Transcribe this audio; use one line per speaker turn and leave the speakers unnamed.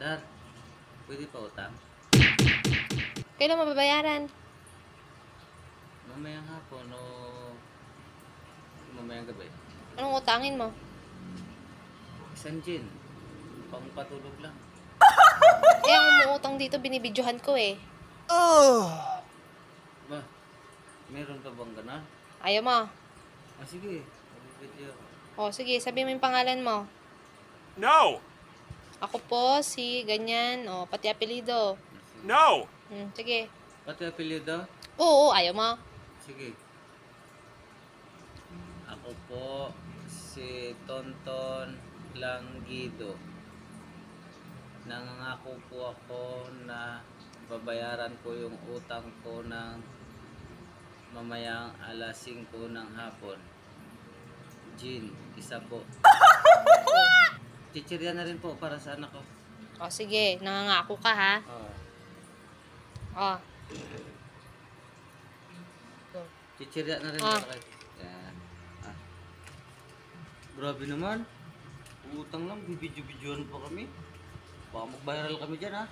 Dar, pwede pa utang?
Kailan mababayaran?
Mamayang hapon o mamayang gabi?
Anong utangin mo?
Isang gin. Pang patulog lang.
Eh, ang umuutang dito, binibidyohan ko eh.
Ba, meron pa bang ganon?
Ayaw mo.
Ah, sige. Video.
O, sige, sabi mo yung pangalan mo.
No!
Ako po, si ganyan. O, pati apelido.
No!
Sige.
Pati apelyido?
Oo, ayaw mo.
Sige. Ako po si Tonton Langgido. Nangangako po ako na babayaran ko yung utang ko ng mamayang alas 5 ng hapon. Gin, isa po. Chichirya na rin po para sa anak ko.
O, sige. Nangangako ka, ha?
Oh.
O.
Chichirya na rin
Ah.
para kay. Yan. Ah. Grabe naman. Utang lang, bibidyo-bidyoan pa kami. Baka mag-viral kami dyan, ha?